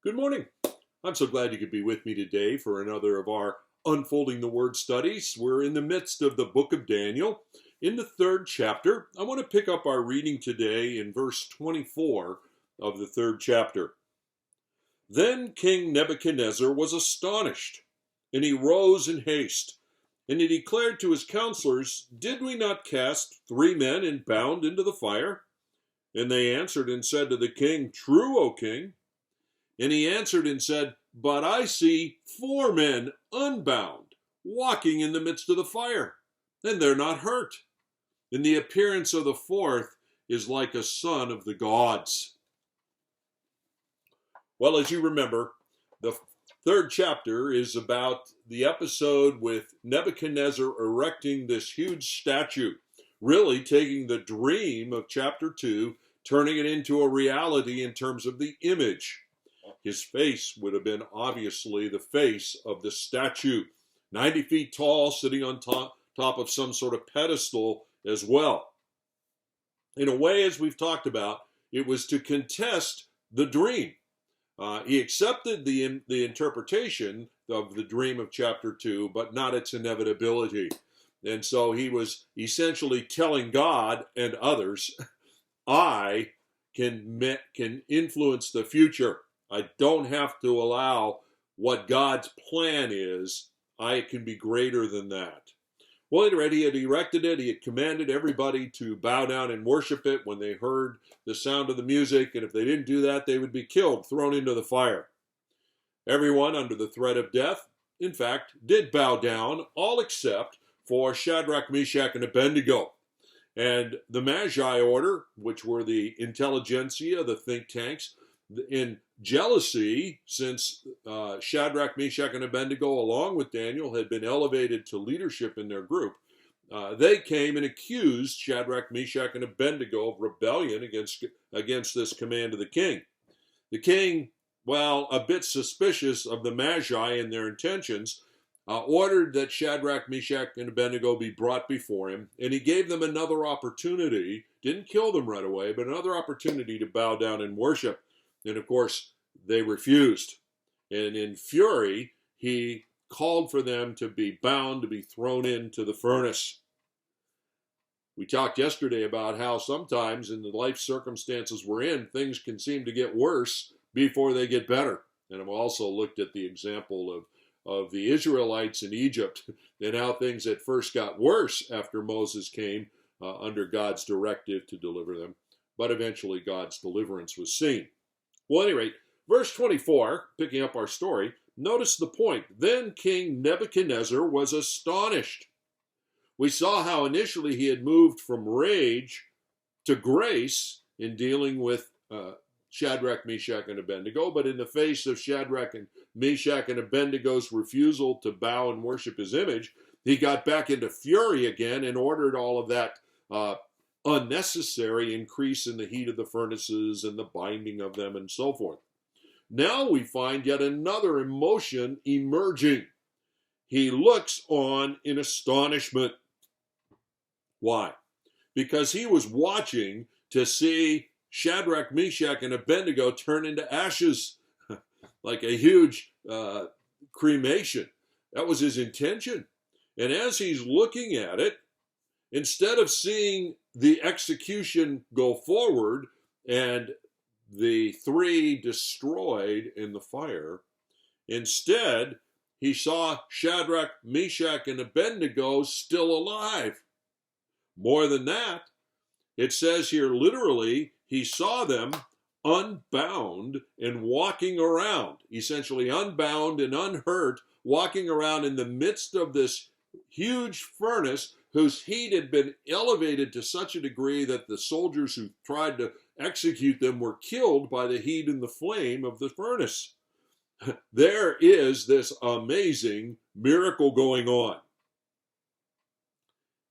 Good morning. I'm so glad you could be with me today for another of our Unfolding the Word studies. We're in the midst of the book of Daniel. In the third chapter, I want to pick up our reading today in verse 24 of the third chapter. Then King Nebuchadnezzar was astonished, and he rose in haste, and he declared to his counselors, "Did we not cast 3 men and bound into the fire?" And they answered and said to the king, "True, O king." And he answered and said, "But I see 4 men unbound, walking in the midst of the fire, and they're not hurt. And the appearance of the 4th is like a son of the gods." Well, as you remember, the third chapter is about the episode with Nebuchadnezzar erecting this huge statue, really taking the dream of chapter 2, turning it into a reality in terms of the image. His face would have been obviously the face of the statue, 90 feet tall, sitting on top of some sort of pedestal as well. In a way, as we've talked about, it was to contest the dream. He accepted the interpretation of the dream of chapter 2, but not its inevitability. And so he was essentially telling God and others, I can influence the future. I don't have to allow what God's plan is. I can be greater than that. Well, he had erected it. He had commanded everybody to bow down and worship it when they heard the sound of the music. And if they didn't do that, they would be killed, thrown into the fire. Everyone under the threat of death, in fact, did bow down, all except for Shadrach, Meshach, and Abednego. And the Magi order, which were the intelligentsia, the think tanks, in jealousy, since Shadrach, Meshach, and Abednego, along with Daniel, had been elevated to leadership in their group, they came and accused Shadrach, Meshach, and Abednego of rebellion against this command of the king. The king, well, a bit suspicious of the Magi and their intentions, ordered that Shadrach, Meshach, and Abednego be brought before him, and he gave them another opportunity, didn't kill them right away, but another opportunity to bow down and worship. And of course, they refused. And in fury, he called for them to be bound, to be thrown into the furnace. We talked yesterday about how sometimes in the life circumstances we're in, things can seem to get worse before they get better. And I've also looked at the example of the Israelites in Egypt and how things at first got worse after Moses came under God's directive to deliver them. But eventually God's deliverance was seen. Well, at any rate, verse 24, picking up our story, notice the point. Then King Nebuchadnezzar was astonished. We saw how initially he had moved from rage to grace in dealing with Shadrach, Meshach, and Abednego, but in the face of Shadrach and Meshach and Abednego's refusal to bow and worship his image, he got back into fury again and ordered all of that unnecessary increase in the heat of the furnaces and the binding of them and so forth. Now we find yet another emotion emerging. He looks on in astonishment. Why? Because he was watching to see Shadrach, Meshach, and Abednego turn into ashes, like a huge cremation. That was his intention. And as he's looking at it, instead of seeing the execution go forward and the 3 destroyed in the fire, instead, he saw Shadrach, Meshach, and Abednego still alive. More than that, it says here literally, he saw them unbound and walking around, essentially unbound and unhurt, walking around in the midst of this huge furnace whose heat had been elevated to such a degree that the soldiers who tried to execute them were killed by the heat and the flame of the furnace. There is this amazing miracle going on.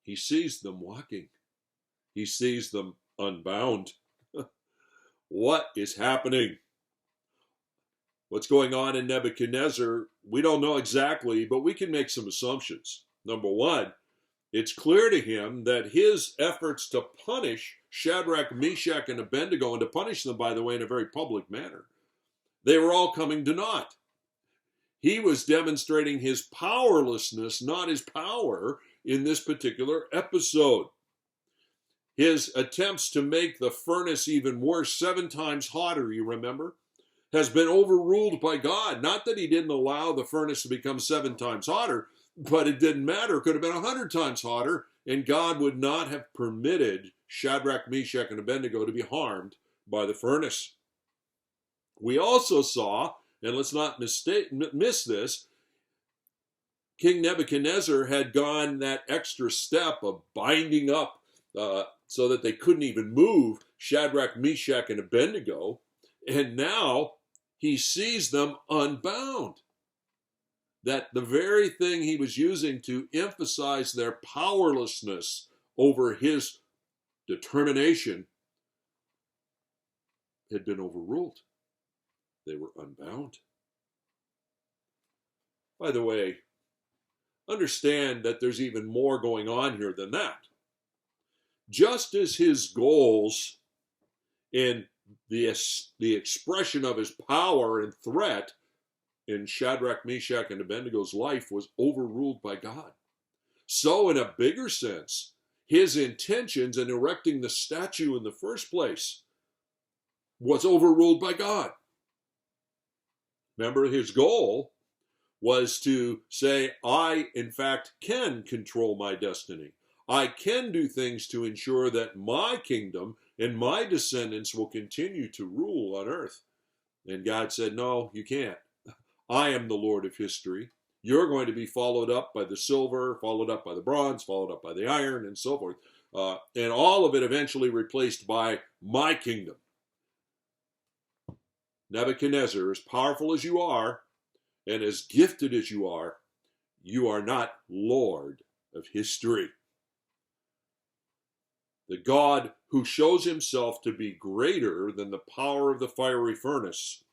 He sees them walking. He sees them unbound. What is happening? What's going on in Nebuchadnezzar, we don't know exactly, but we can make some assumptions. Number one, it's clear to him that his efforts to punish Shadrach, Meshach, and Abednego, and to punish them, by the way, in a very public manner, they were all coming to naught. He was demonstrating his powerlessness, not his power, in this particular episode. His attempts to make the furnace even worse, 7 times hotter, you remember, has been overruled by God. Not that he didn't allow the furnace to become 7 times hotter, but it didn't matter. It could have been 100 times hotter, and God would not have permitted Shadrach, Meshach, and Abednego to be harmed by the furnace. We also saw, and let's not miss this, King Nebuchadnezzar had gone that extra step of binding up so that they couldn't even move Shadrach, Meshach, and Abednego, and now he sees them unbound. That the very thing he was using to emphasize their powerlessness over his determination had been overruled. They were unbound. By the way, understand that there's even more going on here than that. Just as his goals in the expression of his power and threat in Shadrach, Meshach, and Abednego's life was overruled by God, so in a bigger sense, his intentions in erecting the statue in the first place was overruled by God. Remember, his goal was to say, I, in fact, can control my destiny. I can do things to ensure that my kingdom and my descendants will continue to rule on earth. And God said, no, you can't. I am the Lord of history. You're going to be followed up by the silver, followed up by the bronze, followed up by the iron, and so forth. And all of it eventually replaced by my kingdom. Nebuchadnezzar, as powerful as you are, and as gifted as you are not Lord of history. The God who shows himself to be greater than the power of the fiery furnace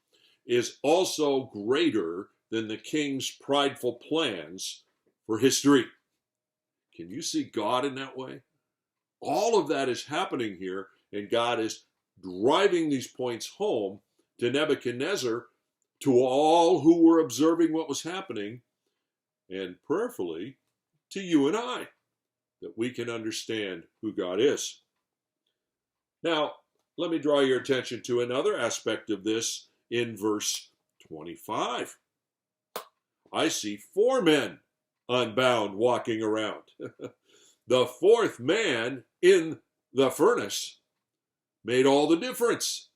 is also greater than the king's prideful plans for history. Can you see God in that way? All of that is happening here, and God is driving these points home to Nebuchadnezzar, to all who were observing what was happening, and prayerfully to you and I, that we can understand who God is. Now, let me draw your attention to another aspect of this in verse 25. I see 4 men unbound walking around. The 4th man in the furnace made all the difference.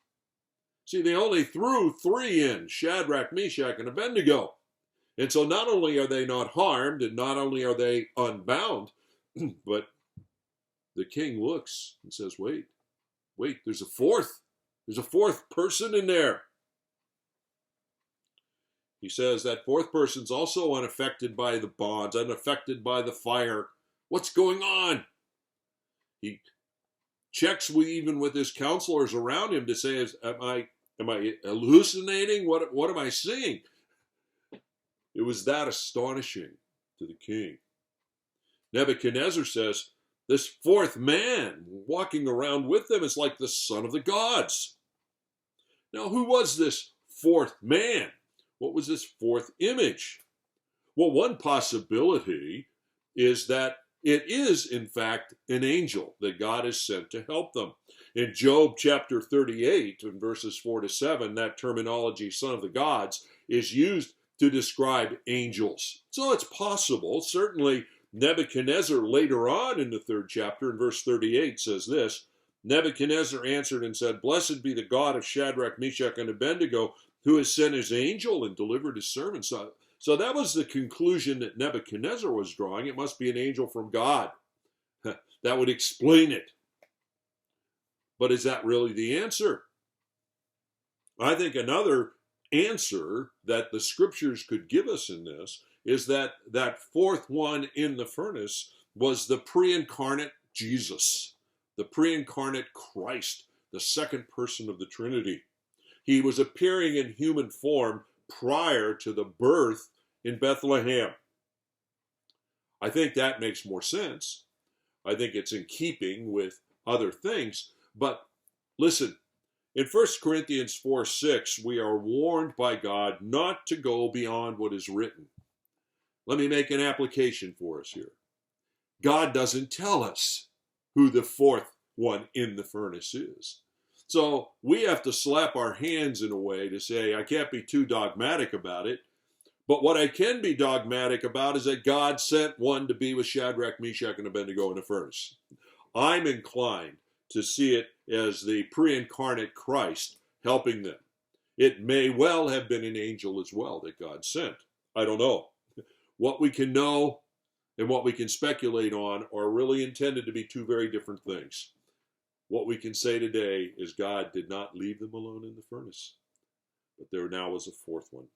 See, they only threw 3 in, Shadrach, Meshach, and Abednego. And so not only are they not harmed, and not only are they unbound, but the king looks and says, wait, there's a 4th person in there. He says that 4th person's also unaffected by the bonds, unaffected by the fire. What's going on? He checks even with his counselors around him to say, am I hallucinating? What am I seeing? It was that astonishing to the king. Nebuchadnezzar says, this 4th man walking around with them is like the son of the gods. Now, who was this 4th man? What was this 4th image? Well, one possibility is that it is, in fact, an angel that God has sent to help them. In Job chapter 38, in verses 4 to 7, that terminology, son of the gods, is used to describe angels. So it's possible. Certainly, Nebuchadnezzar later on in the 3rd chapter, in verse 38, says this, Nebuchadnezzar answered and said, Blessed be the God of Shadrach, Meshach, and Abednego, who has sent his angel and delivered his servants. So that was the conclusion that Nebuchadnezzar was drawing. It must be an angel from God. That would explain it. But is that really the answer? I think another answer that the scriptures could give us in this is that 4th one in the furnace was the pre-incarnate Jesus, the pre-incarnate Christ, the 2nd person of the Trinity. He was appearing in human form prior to the birth in Bethlehem. I think that makes more sense. I think it's in keeping with other things. But listen, In 1 Corinthians 4:6, we are warned by God not to go beyond what is written. Let me make an application for us here. God doesn't tell us who the fourth one in the furnace is. So we have to slap our hands in a way to say, I can't be too dogmatic about it. But what I can be dogmatic about is that God sent one to be with Shadrach, Meshach, and Abednego in the furnace. I'm inclined to see it as the pre-incarnate Christ helping them. It may well have been an angel as well that God sent. I don't know. What we can know and what we can speculate on are really intended to be two very different things. What we can say today is God did not leave them alone in the furnace, but there now was a fourth one.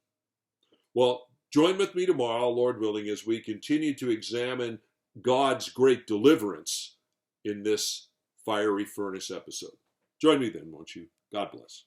Well, join with me tomorrow, Lord willing, as we continue to examine God's great deliverance in this fiery furnace episode. Join me then, won't you? God bless.